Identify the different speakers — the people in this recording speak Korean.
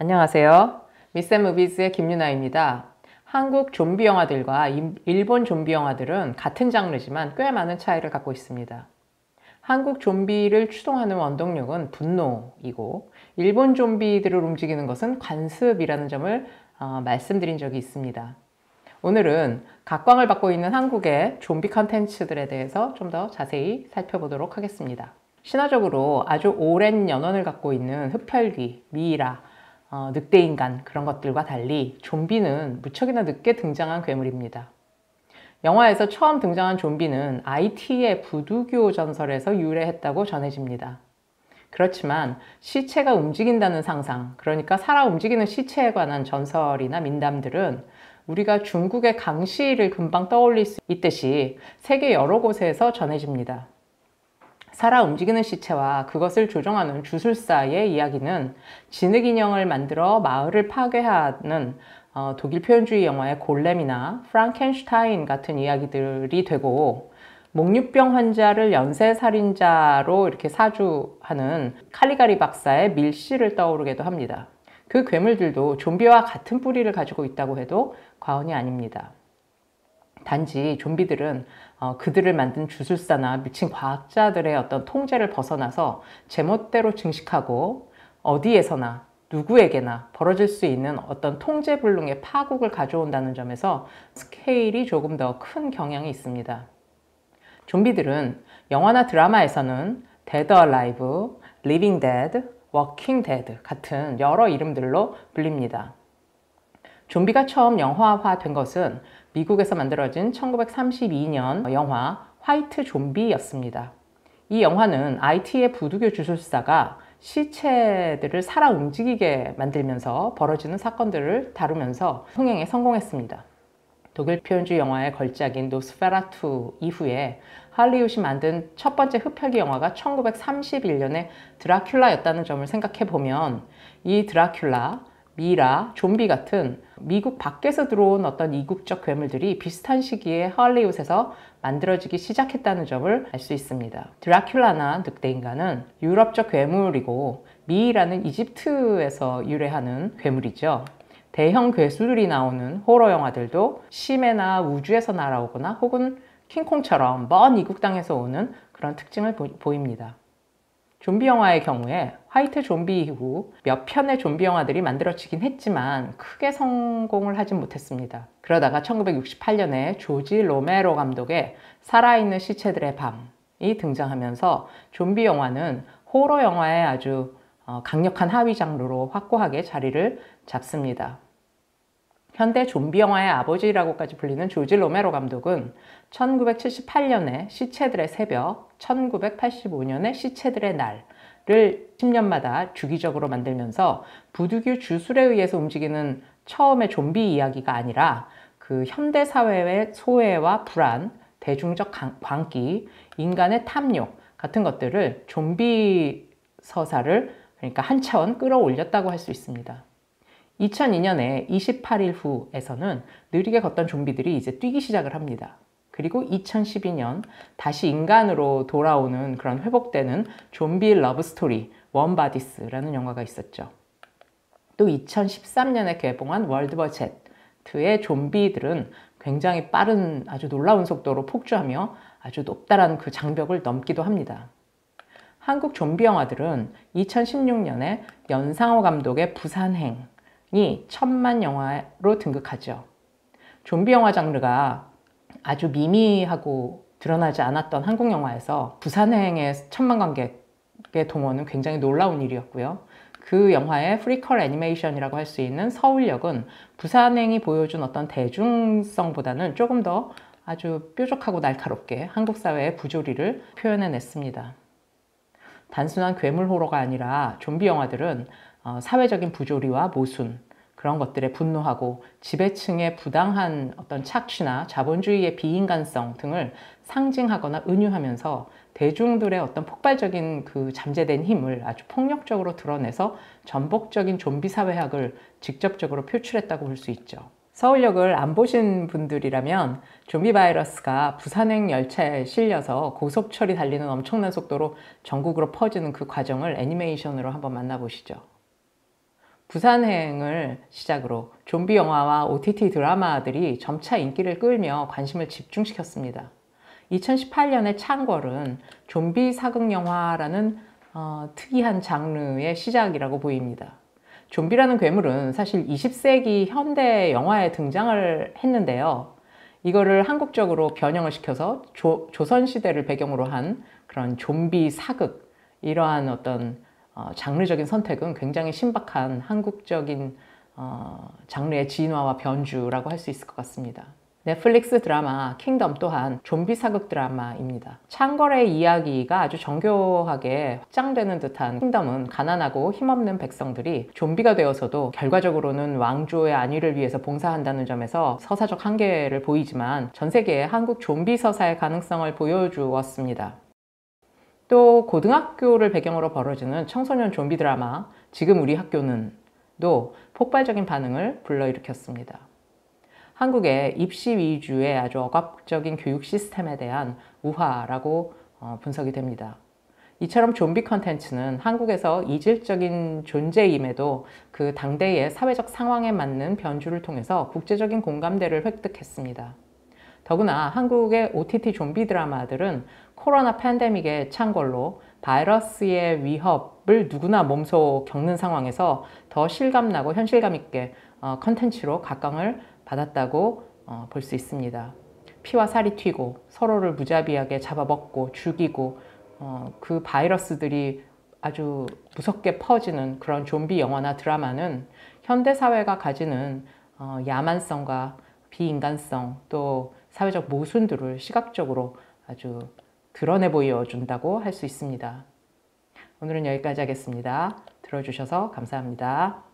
Speaker 1: 안녕하세요. 미스앤무비즈의 김유나입니다. 한국 좀비 영화들과 일본 좀비 영화들은 같은 장르지만 꽤 많은 차이를 갖고 있습니다. 한국 좀비를 추동하는 원동력은 분노이고 일본 좀비들을 움직이는 것은 관습이라는 점을 말씀드린 적이 있습니다. 오늘은 각광을 받고 있는 한국의 좀비 컨텐츠들에 대해서 좀 더 자세히 살펴보도록 하겠습니다. 신화적으로 아주 오랜 연원을 갖고 있는 흡혈귀, 미이라, 늑대인간 그런 것들과 달리 좀비는 무척이나 늦게 등장한 괴물입니다. 영화에서 처음 등장한 좀비는 IT의 부두교 전설에서 유래했다고 전해집니다. 그렇지만 시체가 움직인다는 상상, 그러니까 살아 움직이는 시체에 관한 전설이나 민담들은 우리가 중국의 강시를 금방 떠올릴 수 있듯이 세계 여러 곳에서 전해집니다. 살아 움직이는 시체와 그것을 조종하는 주술사의 이야기는 진흙 인형을 만들어 마을을 파괴하는 독일 표현주의 영화의 골렘이나 프랑켄슈타인 같은 이야기들이 되고, 목류병 환자를 연쇄살인자로 이렇게 사주하는 칼리가리 박사의 밀시를 떠오르게도 합니다. 그 괴물들도 좀비와 같은 뿌리를 가지고 있다고 해도 과언이 아닙니다. 단지 좀비들은 그들을 만든 주술사나 미친 과학자들의 어떤 통제를 벗어나서 제멋대로 증식하고 어디에서나 누구에게나 벌어질 수 있는 어떤 통제불능의 파국을 가져온다는 점에서 스케일이 조금 더 큰 경향이 있습니다. 좀비들은 영화나 드라마에서는 Dead or Alive, Living Dead, Walking Dead 같은 여러 이름들로 불립니다. 좀비가 처음 영화화된 것은 미국에서 만들어진 1932년 영화 화이트 좀비였습니다. 이 영화는 IT의 부두교 주술사가 시체들을 살아 움직이게 만들면서 벌어지는 사건들을 다루면서 흥행에 성공했습니다. 독일 표현주의 영화의 걸작인 노스페라투 이후에 할리우드이 만든 첫 번째 흡혈귀 영화가 1931년의 드라큘라였다는 점을 생각해 보면 이 드라큘라, 미라, 좀비 같은 미국 밖에서 들어온 어떤 이국적 괴물들이 비슷한 시기에 할리우드에서 만들어지기 시작했다는 점을 알 수 있습니다. 드라큘라나 늑대인간은 유럽적 괴물이고 미이라는 이집트에서 유래하는 괴물이죠. 대형 괴수들이 나오는 호러 영화들도 심해나 우주에서 날아오거나 혹은 킹콩처럼 먼 이국 땅에서 오는 그런 특징을 보입니다. 좀비 영화의 경우에 화이트 좀비 이후 몇 편의 좀비 영화들이 만들어지긴 했지만 크게 성공을 하진 못했습니다. 그러다가 1968년에 조지 로메로 감독의 살아있는 시체들의 밤이 등장하면서 좀비 영화는 호러 영화의 아주 강력한 하위 장르로 확고하게 자리를 잡습니다. 현대 좀비 영화의 아버지라고까지 불리는 조지 로메로 감독은 1978년에 시체들의 새벽, 1985년에 시체들의 날을 10년마다 주기적으로 만들면서 부두교 주술에 의해서 움직이는 처음의 좀비 이야기가 아니라 그 현대 사회의 소외와 불안, 대중적 광기, 인간의 탐욕 같은 것들을 좀비 서사를 그러니까 한 차원 끌어올렸다고 할 수 있습니다. 2002년에 28일 후에서는 느리게 걷던 좀비들이 이제 뛰기 시작을 합니다. 그리고 2012년 다시 인간으로 돌아오는 그런 회복되는 좀비 러브스토리 원바디스라는 영화가 있었죠. 또 2013년에 개봉한 월드워 Z의 좀비들은 굉장히 빠른 아주 놀라운 속도로 폭주하며 아주 높다란 그 장벽을 넘기도 합니다. 한국 좀비 영화들은 2016년에 연상호 감독의 부산행이 1000만 영화로 등극하죠. 좀비 영화 장르가 아주 미미하고 드러나지 않았던 한국 영화에서 부산행의 1000만 관객의 동원은 굉장히 놀라운 일이었고요. 그 영화의 프리퀄 애니메이션이라고 할 수 있는 서울역은 부산행이 보여준 어떤 대중성보다는 조금 더 아주 뾰족하고 날카롭게 한국 사회의 부조리를 표현해냈습니다. 단순한 괴물 호러가 아니라 좀비 영화들은 사회적인 부조리와 모순, 그런 것들에 분노하고 지배층의 부당한 어떤 착취나 자본주의의 비인간성 등을 상징하거나 은유하면서 대중들의 어떤 폭발적인 그 잠재된 힘을 아주 폭력적으로 드러내서 전복적인 좀비 사회학을 직접적으로 표출했다고 볼 수 있죠. 서울역을 안 보신 분들이라면 좀비 바이러스가 부산행 열차에 실려서 고속철이 달리는 엄청난 속도로 전국으로 퍼지는 그 과정을 애니메이션으로 한번 만나보시죠. 부산행을 시작으로 좀비 영화와 OTT 드라마들이 점차 인기를 끌며 관심을 집중시켰습니다. 2018년의 창궐은 좀비 사극 영화라는 특이한 장르의 시작이라고 보입니다. 좀비라는 괴물은 사실 20세기 현대 영화에 등장을 했는데요. 이거를 한국적으로 변형을 시켜서 조선시대를 배경으로 한 그런 좀비 사극, 이러한 어떤 장르적인 선택은 굉장히 신박한 한국적인 장르의 진화와 변주라고 할 수 있을 것 같습니다. 넷플릭스 드라마 킹덤 또한 좀비 사극 드라마입니다. 창궐의 이야기가 아주 정교하게 확장되는 듯한 킹덤은 가난하고 힘없는 백성들이 좀비가 되어서도 결과적으로는 왕조의 안위를 위해서 봉사한다는 점에서 서사적 한계를 보이지만 전 세계에 한국 좀비 서사의 가능성을 보여주었습니다. 또 고등학교를 배경으로 벌어지는 청소년 좀비 드라마 지금 우리 학교는 도 폭발적인 반응을 불러일으켰습니다. 한국의 입시 위주의 아주 억압적인 교육 시스템에 대한 우화라고 분석이 됩니다. 이처럼 좀비 컨텐츠는 한국에서 이질적인 존재임에도 그 당대의 사회적 상황에 맞는 변주를 통해서 국제적인 공감대를 획득했습니다. 더구나 한국의 OTT 좀비 드라마들은 코로나 팬데믹의 창궐로 바이러스의 위협을 누구나 몸소 겪는 상황에서 더 실감나고 현실감 있게 컨텐츠로 각광을 받았다고 볼 수 있습니다. 피와 살이 튀고 서로를 무자비하게 잡아먹고 죽이고 그 바이러스들이 아주 무섭게 퍼지는 그런 좀비 영화나 드라마는 현대사회가 가지는 야만성과 비인간성 또 사회적 모순들을 시각적으로 아주 드러내 보여준다고 할 수 있습니다. 오늘은 여기까지 하겠습니다. 들어주셔서 감사합니다.